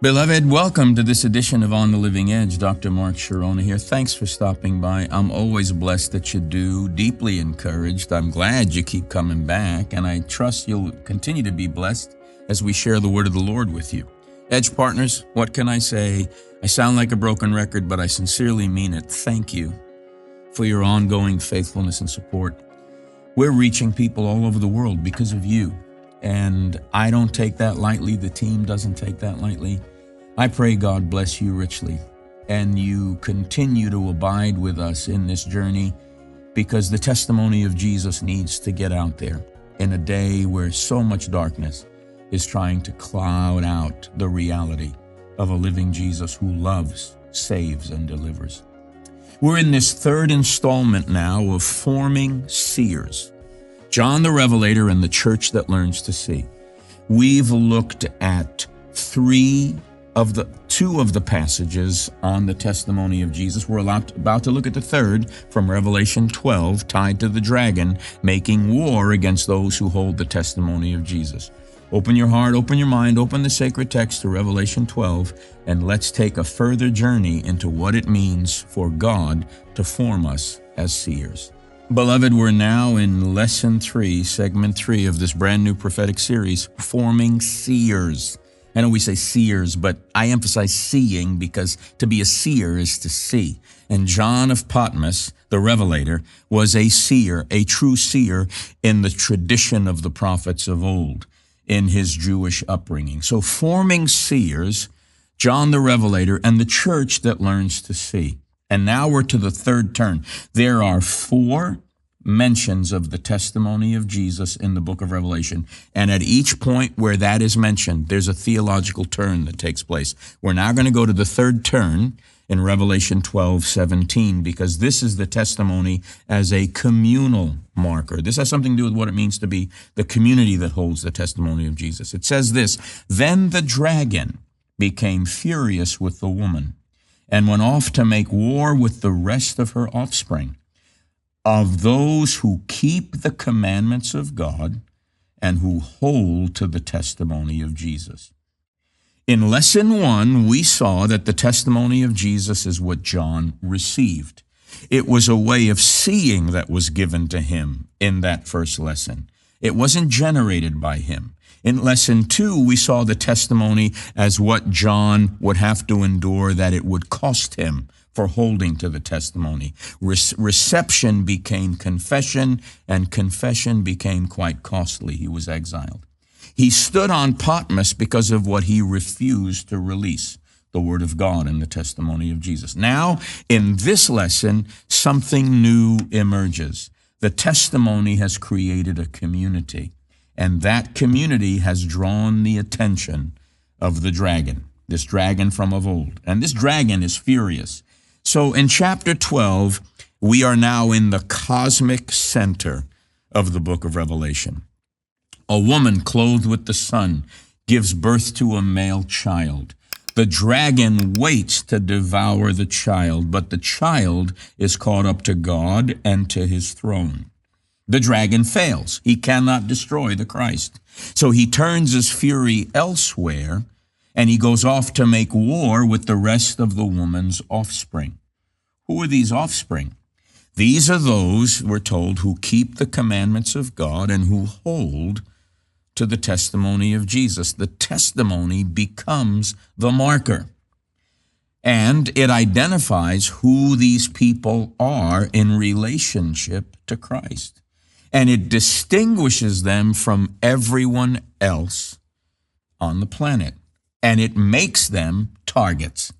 Beloved, welcome to this edition of On the Living Edge. Dr. Mark Sharona here. Thanks for stopping by. I'm always blessed that you do, deeply encouraged. I'm glad you keep coming back, and I trust you'll continue to be blessed as we share the word of the Lord with you. Edge partners, what can I say? I sound like a broken record, but I sincerely mean it. Thank you for your ongoing faithfulness and support. We're reaching people all over the world because of you. And I don't take that lightly. The team doesn't take that lightly. I pray God bless you richly and you continue to abide with us in this journey, because the testimony of Jesus needs to get out there in a day where so much darkness is trying to cloud out the reality of a living Jesus who loves, saves, and delivers. We're in this third installment now of Forming Seers. John the Revelator and the church that learns to see. We've looked at two of the passages on the testimony of Jesus. We're about to look at the third from Revelation 12, tied to the dragon making war against those who hold the testimony of Jesus. Open your heart, open your mind, open the sacred text to Revelation 12, and let's take a further journey into what it means for God to form us as seers. Beloved, we're now in Lesson 3, Segment 3 of this brand new prophetic series, Forming Seers. I know we say seers, but I emphasize seeing because to be a seer is to see. And John of Patmos, the Revelator, was a seer, a true seer in the tradition of the prophets of old, in his Jewish upbringing. So forming seers, John the Revelator, and the church that learns to see. And now we're to the third turn. There are 4 mentions of the testimony of Jesus in the book of Revelation. And at each point where that is mentioned, there's a theological turn that takes place. We're now going to go to the third turn in Revelation 12:17, because this is the testimony as a communal marker. This has something to do with what it means to be the community that holds the testimony of Jesus. It says this: "Then the dragon became furious with the woman and went off to make war with the rest of her offspring, of those who keep the commandments of God and who hold to the testimony of Jesus." In Lesson 1, we saw that the testimony of Jesus is what John received. It was a way of seeing that was given to him in that first lesson. It wasn't generated by him. In Lesson 2, we saw the testimony as what John would have to endure, that it would cost him for holding to the testimony. Reception became confession, and confession became quite costly. He was exiled. He stood on Patmos because of what he refused to release, the Word of God and the testimony of Jesus. Now, in this lesson, something new emerges. The testimony has created a community, and that community has drawn the attention of the dragon, this dragon from of old. And this dragon is furious. So in chapter 12, we are now in the cosmic center of the book of Revelation. A woman clothed with the sun gives birth to a male child. The dragon waits to devour the child, but the child is caught up to God and to his throne. The dragon fails. He cannot destroy the Christ. So he turns his fury elsewhere, and he goes off to make war with the rest of the woman's offspring. Who are these offspring? These are those, we're told, who keep the commandments of God and who hold to the testimony of Jesus. The testimony becomes the marker, and it identifies who these people are in relationship to Christ, and it distinguishes them from everyone else on the planet, and it makes them targets.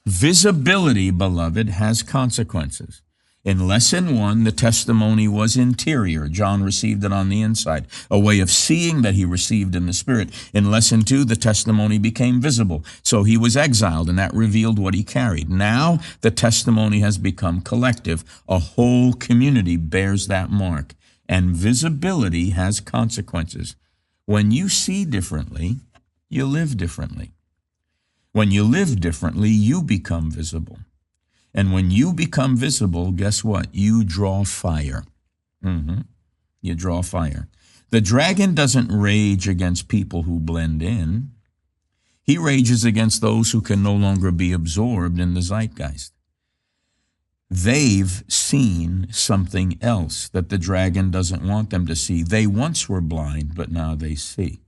Visibility, beloved, has consequences. In Lesson 1, the testimony was interior. John received it on the inside, a way of seeing that he received in the Spirit. In Lesson 2, the testimony became visible. So he was exiled, and that revealed what he carried. Now, the testimony has become collective. A whole community bears that mark, and visibility has consequences. When you see differently, you live differently. When you live differently, you become visible. And when you become visible, guess what? You draw fire. You draw fire. The dragon doesn't rage against people who blend in. He rages against those who can no longer be absorbed in the zeitgeist. They've seen something else that the dragon doesn't want them to see. They once were blind, but now they see.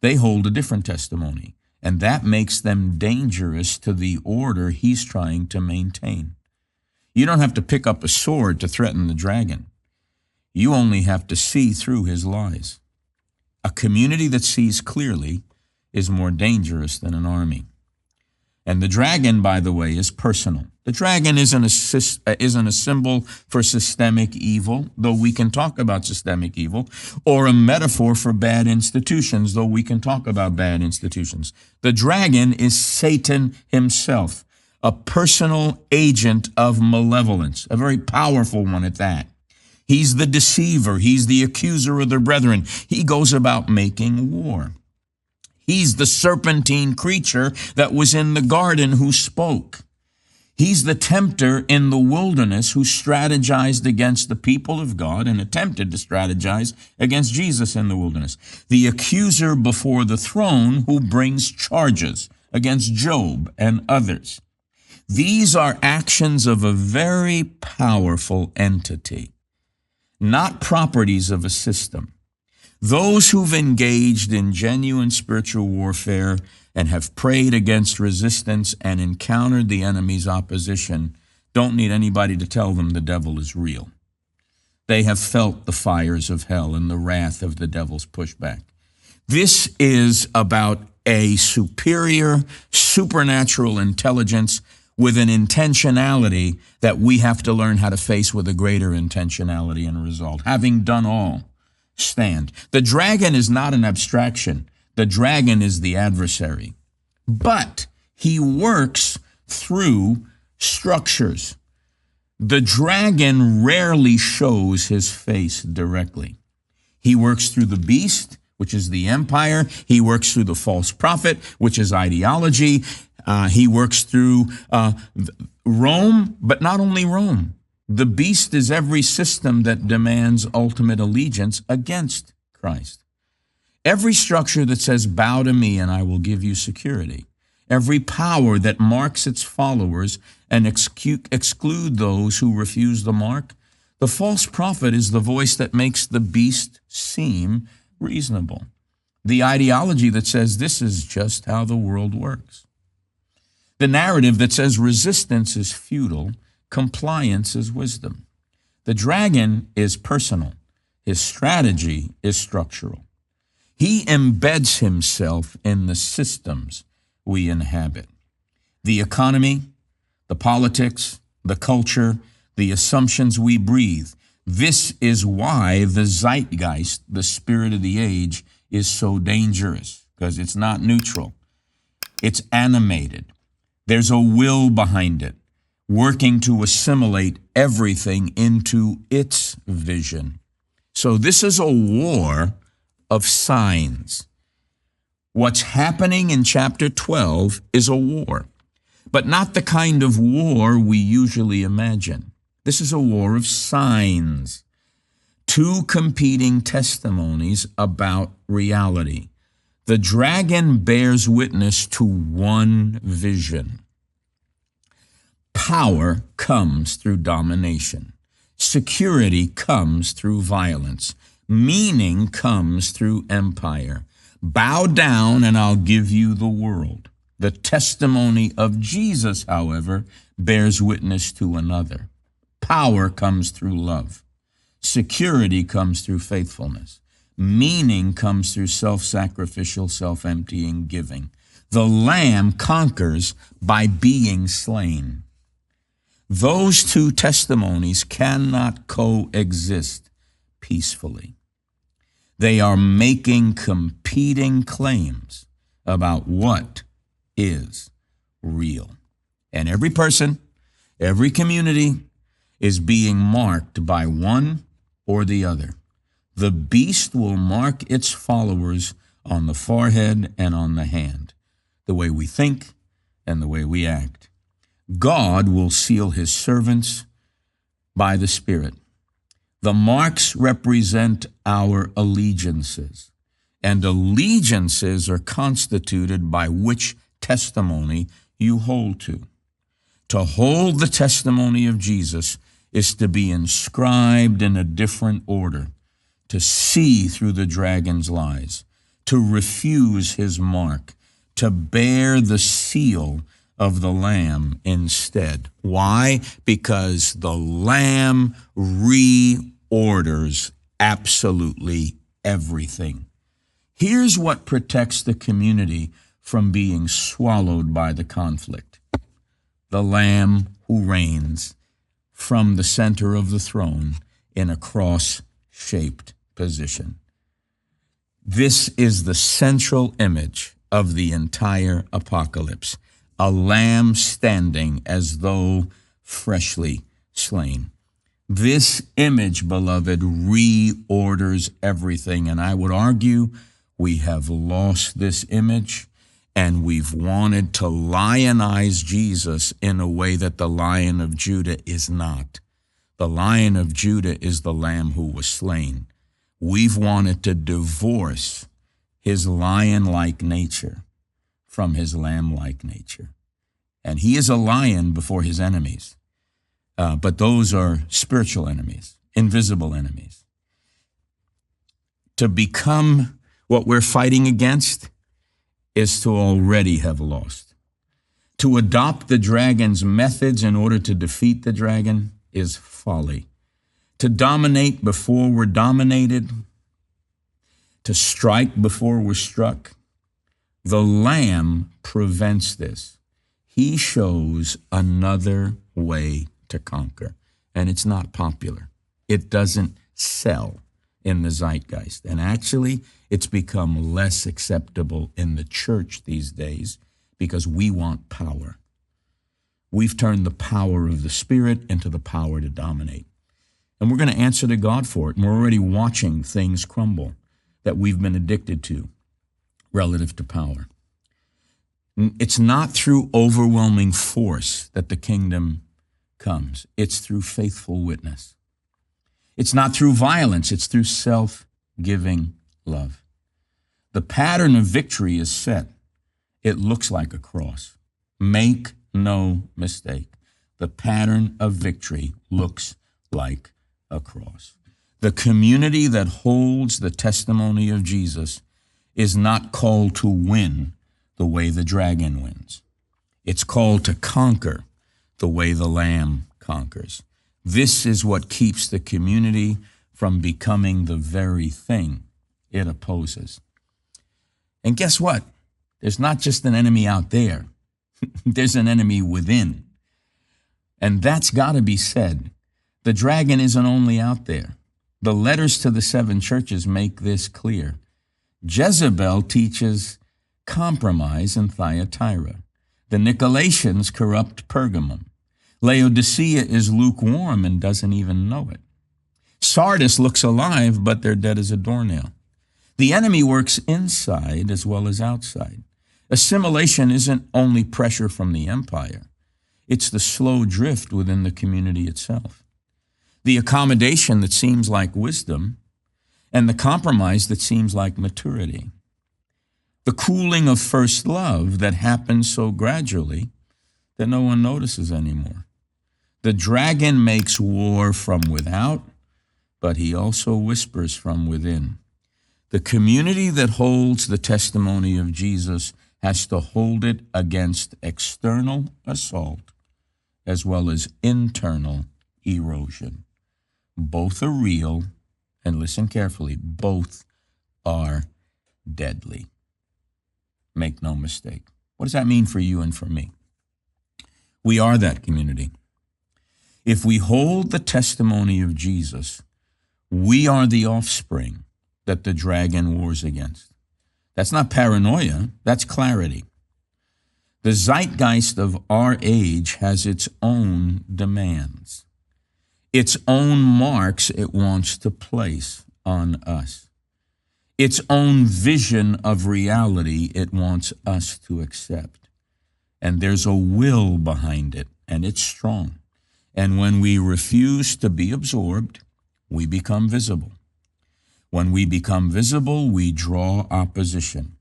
They hold a different testimony, and that makes them dangerous to the order he's trying to maintain. You don't have to pick up a sword to threaten the dragon. You only have to see through his lies. A community that sees clearly is more dangerous than an army. And the dragon, by the way, is personal. The dragon isn't a symbol for systemic evil, though we can talk about systemic evil, or a metaphor for bad institutions, though we can talk about bad institutions. The dragon is Satan himself, a personal agent of malevolence, a very powerful one at that. He's the deceiver. He's the accuser of the brethren. He goes about making war. He's the serpentine creature that was in the garden who spoke. He's the tempter in the wilderness who strategized against the people of God and attempted to strategize against Jesus in the wilderness. The accuser before the throne who brings charges against Job and others. These are actions of a very powerful entity, not properties of a system. Those who've engaged in genuine spiritual warfare and have prayed against resistance and encountered the enemy's opposition don't need anybody to tell them the devil is real. They have felt the fires of hell and the wrath of the devil's pushback. This is about a superior, supernatural intelligence with an intentionality that we have to learn how to face with a greater intentionality and result. Having done all, stand. The dragon is not an abstraction. The dragon is the adversary. But he works through structures. The dragon rarely shows his face directly. He works through the beast, which is the empire. He works through the false prophet, which is ideology. He works through Rome, but not only Rome. The beast is every system that demands ultimate allegiance against Christ. Every structure that says, bow to me and I will give you security. Every power that marks its followers and exclude those who refuse the mark. The false prophet is the voice that makes the beast seem reasonable. The ideology that says this is just how the world works. The narrative that says resistance is futile, compliance is wisdom. The dragon is personal. His strategy is structural. He embeds himself in the systems we inhabit. The economy, the politics, the culture, the assumptions we breathe. This is why the zeitgeist, the spirit of the age, is so dangerous, because it's not neutral. It's animated. There's a will behind it, working to assimilate everything into its vision. So this is a war of signs. What's happening in chapter 12 is a war, but not the kind of war we usually imagine. This is a war of signs, two competing testimonies about reality. The dragon bears witness to one vision. Power comes through domination. Security comes through violence. Meaning comes through empire. Bow down and I'll give you the world. The testimony of Jesus, however, bears witness to another. Power comes through love. Security comes through faithfulness. Meaning comes through self-sacrificial, self-emptying giving. The Lamb conquers by being slain. Those two testimonies cannot coexist peacefully. They are making competing claims about what is real. And every person, every community is being marked by one or the other. The beast will mark its followers on the forehead and on the hand, the way we think and the way we act. God will seal his servants by the Spirit. The marks represent our allegiances. and allegiances are constituted by which testimony you hold to. To hold the testimony of Jesus is to be inscribed in a different order, to see through the dragon's lies, to refuse his mark, to bear the seal of the Lamb instead. Why? Because the Lamb reorders absolutely everything. Here's what protects the community from being swallowed by the conflict. The Lamb who reigns from the center of the throne in a cross-shaped position. This is the central image of the entire apocalypse, a lamb standing as though freshly slain. This image, beloved, reorders everything, and I would argue we have lost this image, and we've wanted to lionize Jesus in a way that the Lion of Judah is not. The Lion of Judah is the Lamb who was slain. We've wanted to divorce his lion-like nature from his lamb-like nature. And he is a lion before his enemies, but those are spiritual enemies, invisible enemies. To become what we're fighting against is to already have lost. To adopt the dragon's methods in order to defeat the dragon is folly. To dominate before we're dominated, to strike before we're struck, the Lamb prevents this. He shows another way to conquer, and it's not popular. It doesn't sell in the zeitgeist, and actually it's become less acceptable in the church these days because we want power. We've turned the power of the Spirit into the power to dominate. And we're going to answer to God for it. And we're already watching things crumble that we've been addicted to relative to power. It's not through overwhelming force that the kingdom comes. It's through faithful witness. It's not through violence. It's through self-giving love. The pattern of victory is set. It looks like a cross. Make no mistake. The pattern of victory looks like a cross. The community that holds the testimony of Jesus is not called to win the way the dragon wins. It's called to conquer the way the Lamb conquers. This is what keeps the community from becoming the very thing it opposes. And guess what? There's not just an enemy out there. There's an enemy within. And that's got to be said. The dragon isn't only out there. The letters to the 7 churches make this clear. Jezebel teaches compromise in Thyatira. The Nicolaitans corrupt Pergamum. Laodicea is lukewarm and doesn't even know it. Sardis looks alive, but they're dead as a doornail. The enemy works inside as well as outside. Assimilation isn't only pressure from the empire. It's the slow drift within the community itself. The accommodation that seems like wisdom and the compromise that seems like maturity. The cooling of first love that happens so gradually that no one notices anymore. The dragon makes war from without, but he also whispers from within. The community that holds the testimony of Jesus has to hold it against external assault as well as internal erosion. Both are real, and listen carefully, both are deadly. Make no mistake. What does that mean for you and for me? We are that community. If we hold the testimony of Jesus, we are the offspring that the dragon wars against. That's not paranoia, that's clarity. The zeitgeist of our age has its own demands, its own marks it wants to place on us, its own vision of reality it wants us to accept. And there's a will behind it, and it's strong. And when we refuse to be absorbed, we become visible. When we become visible, we draw opposition.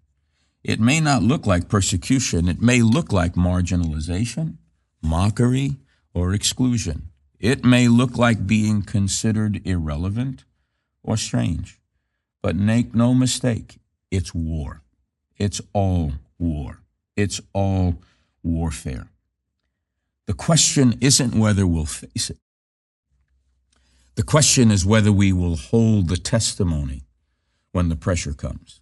It may not look like persecution. It may look like marginalization, mockery, or exclusion. It may look like being considered irrelevant or strange. But make no mistake, it's war. It's all war. It's all warfare. The question isn't whether we'll face it. The question is whether we will hold the testimony when the pressure comes,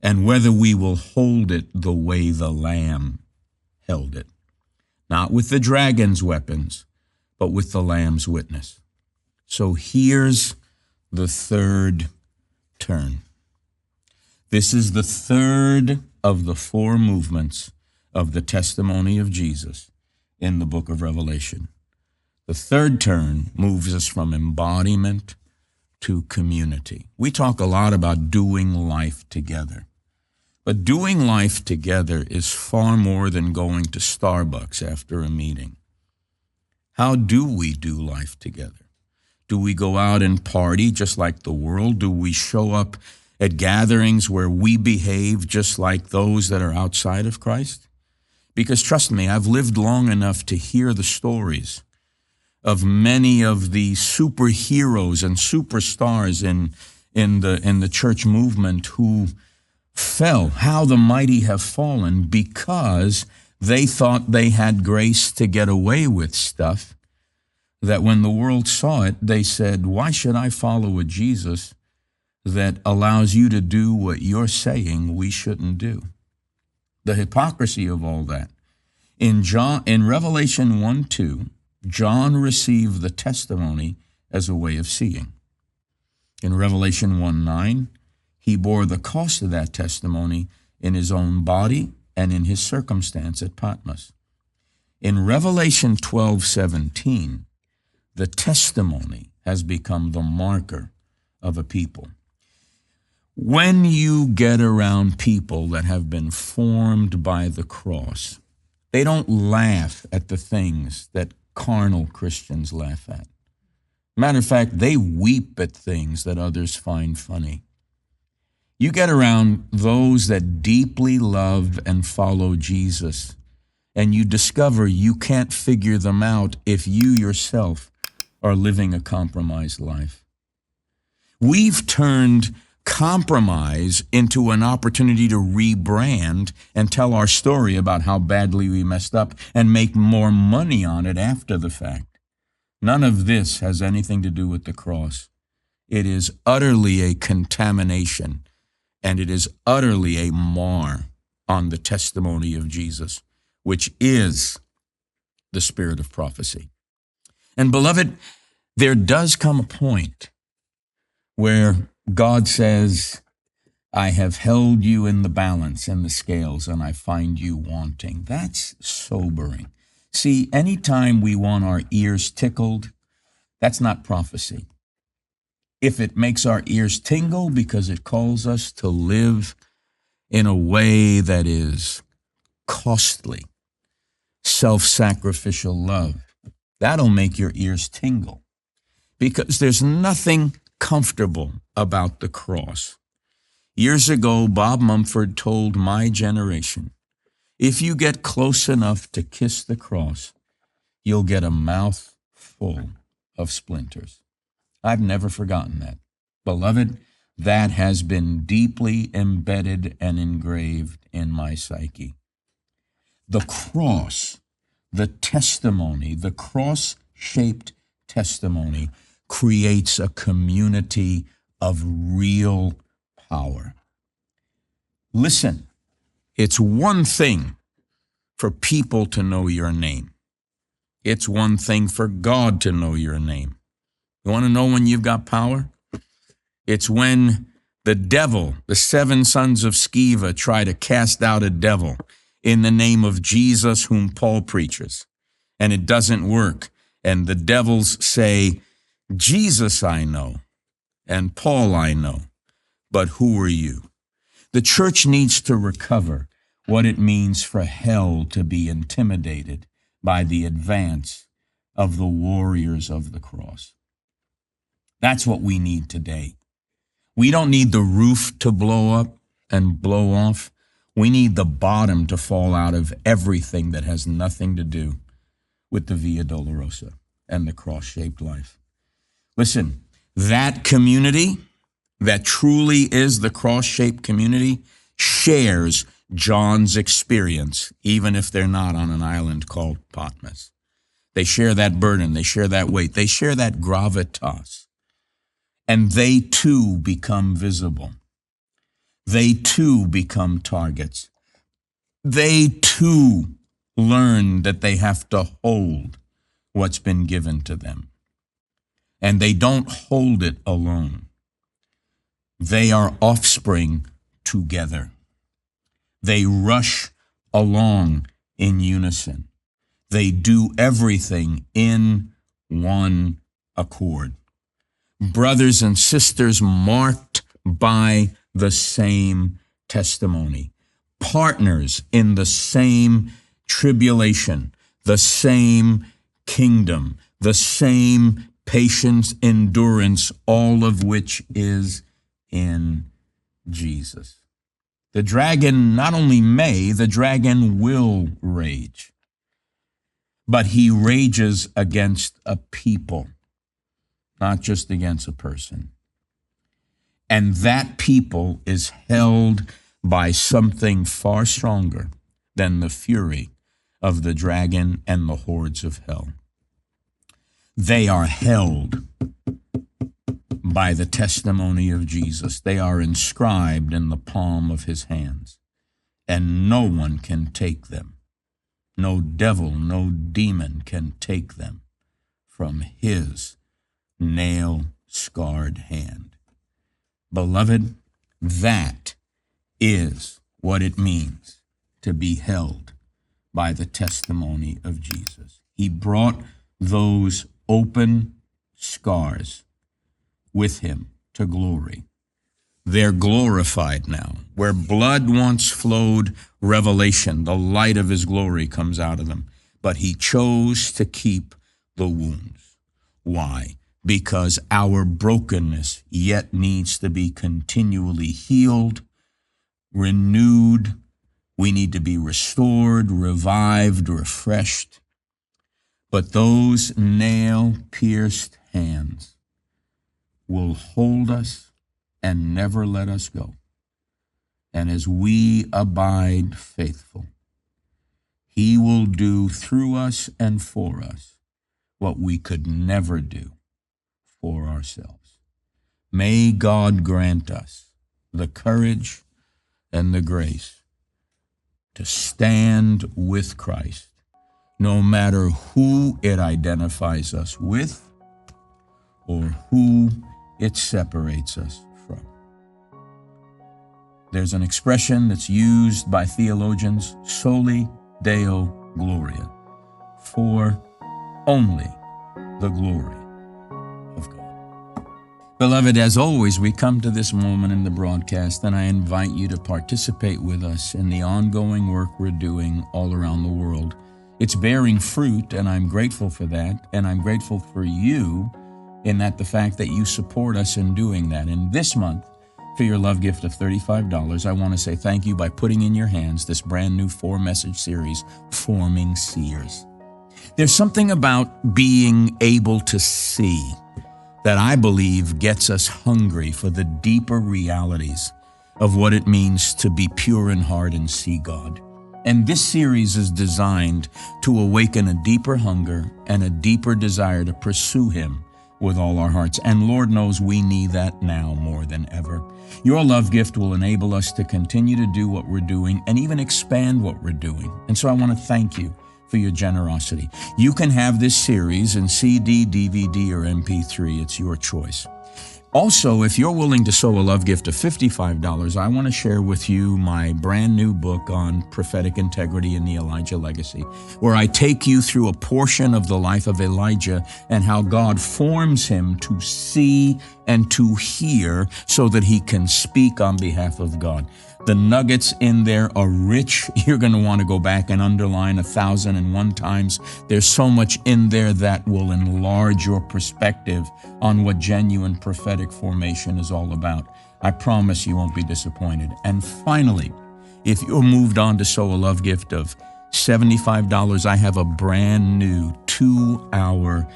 and whether we will hold it the way the Lamb held it. Not with the dragon's weapons, but with the Lamb's witness. So here's the third turn. This is the third of the four movements of the testimony of Jesus in the book of Revelation. The third turn moves us from embodiment to community. We talk a lot about doing life together, but doing life together is far more than going to Starbucks after a meeting. How do we do life together? Do we go out and party just like the world? Do we show up at gatherings where we behave just like those that are outside of Christ? Because trust me, I've lived long enough to hear the stories of many of the superheroes and superstars in the church movement who fell, how the mighty have fallen, because they thought they had grace to get away with stuff that when the world saw it, they said, why should I follow a Jesus that allows you to do what you're saying we shouldn't do? The hypocrisy of all that. In Revelation 1:2, John received the testimony as a way of seeing. In Revelation 1:9, he bore the cost of that testimony in his own body and in his circumstance at Patmos. In Revelation 12:17, the testimony has become the marker of a people. When you get around people that have been formed by the cross, they don't laugh at the things that carnal Christians laugh at. Matter of fact, they weep at things that others find funny. You get around those that deeply love and follow Jesus, and you discover you can't figure them out if you yourself are living a compromised life. We've turned compromise into an opportunity to rebrand and tell our story about how badly we messed up and make more money on it after the fact. None of this has anything to do with the cross. It is utterly a contamination, and it is utterly a mar on the testimony of Jesus, which is the spirit of prophecy. And beloved, there does come a point where God says, I have held you in the balance and the scales, and I find you wanting. That's sobering. See, anytime we want our ears tickled, that's not prophecy. If it makes our ears tingle because it calls us to live in a way that is costly, self-sacrificial love, that'll make your ears tingle, because there's nothing comfortable about the cross. Years ago, Bob Mumford told my generation, if you get close enough to kiss the cross, you'll get a mouth full of splinters. I've never forgotten that. Beloved, that has been deeply embedded and engraved in my psyche. The cross, the testimony, the cross-shaped testimony creates a community of real power. Listen, it's one thing for people to know your name. It's one thing for God to know your name. You want to know when you've got power? It's when the devil, the 7 sons of Sceva, try to cast out a devil in the name of Jesus, whom Paul preaches, and it doesn't work. And the devils say, Jesus I know, and Paul I know, but who are you? The church needs to recover what it means for hell to be intimidated by the advance of the warriors of the cross. That's what we need today. We don't need the roof to blow up and blow off. We need the bottom to fall out of everything that has nothing to do with the Via Dolorosa and the cross-shaped life. Listen, that community that truly is the cross-shaped community shares John's experience, even if they're not on an island called Patmos. They share that burden. They share that weight. They share that gravitas. And they too become visible. They too become targets. They too learn that they have to hold what's been given to them. And they don't hold it alone. They are offspring together. They rush along in unison. They do everything in one accord. Brothers and sisters marked by the same testimony. Partners in the same tribulation, the same kingdom, the same patience, endurance, all of which is in Jesus. The dragon not only may, the dragon will rage, but he rages against a people, not just against a person. And that people is held by something far stronger than the fury of the dragon and the hordes of hell. They are held by the testimony of Jesus. They are inscribed in the palm of his hands, and no one can take them. No devil, no demon can take them from his nail-scarred hand. Beloved, that is what it means to be held by the testimony of Jesus. He brought those open scars with him to glory. They're glorified now. Where blood once flowed, revelation, the light of his glory comes out of them. But he chose to keep the wounds. Why? Because our brokenness yet needs to be continually healed, renewed. We need to be restored, revived, refreshed. But those nail-pierced hands will hold us and never let us go. And as we abide faithful, he will do through us and for us what we could never do for ourselves. May God grant us the courage and the grace to stand with Christ, no matter who it identifies us with or who it separates us from. There's an expression that's used by theologians, soli Deo Gloria, for only the glory of God. Beloved, as always, we come to this moment in the broadcast, and I invite you to participate with us in the ongoing work we're doing all around the world. It's bearing fruit, and I'm grateful for that, and I'm grateful for you in that the fact that you support us in doing that. And this month, for your love gift of $35, I want to say thank you by putting in your hands this brand new 4-message series, Forming Seers. There's something about being able to see that I believe gets us hungry for the deeper realities of what it means to be pure in heart and see God. And this series is designed to awaken a deeper hunger and a deeper desire to pursue him with all our hearts. And Lord knows we need that now more than ever. Your love gift will enable us to continue to do what we're doing and even expand what we're doing. And so I want to thank you for your generosity. You can have this series in CD, DVD, or MP3. It's your choice. Also, if you're willing to sow a love gift of $55, I want to share with you my brand new book on prophetic integrity and the Elijah legacy, where I take you through a portion of the life of Elijah and how God forms him to see and to hear so that he can speak on behalf of God. The nuggets in there are rich. You're going to want to go back and underline 1,001 times. There's so much in there that will enlarge your perspective on what genuine prophetic formation is all about. I promise you won't be disappointed. And finally, if you're moved on to sow a love gift of $75, I have a brand new 2-hour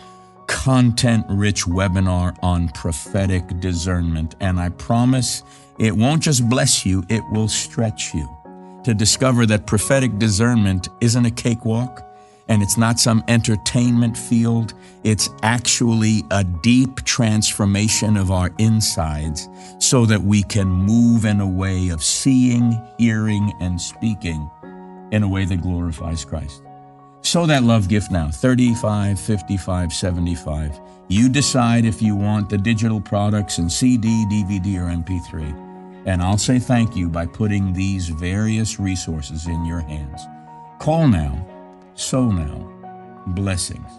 content-rich webinar on prophetic discernment. And I promise it won't just bless you, it will stretch you to discover that prophetic discernment isn't a cakewalk and it's not some entertainment field. It's actually a deep transformation of our insides so that we can move in a way of seeing, hearing, and speaking in a way that glorifies Christ. Sow that love gift now, $35, $55, $75. You decide if you want the digital products in CD, DVD, or MP3. And I'll say thank you by putting these various resources in your hands. Call now, sow now. Blessings.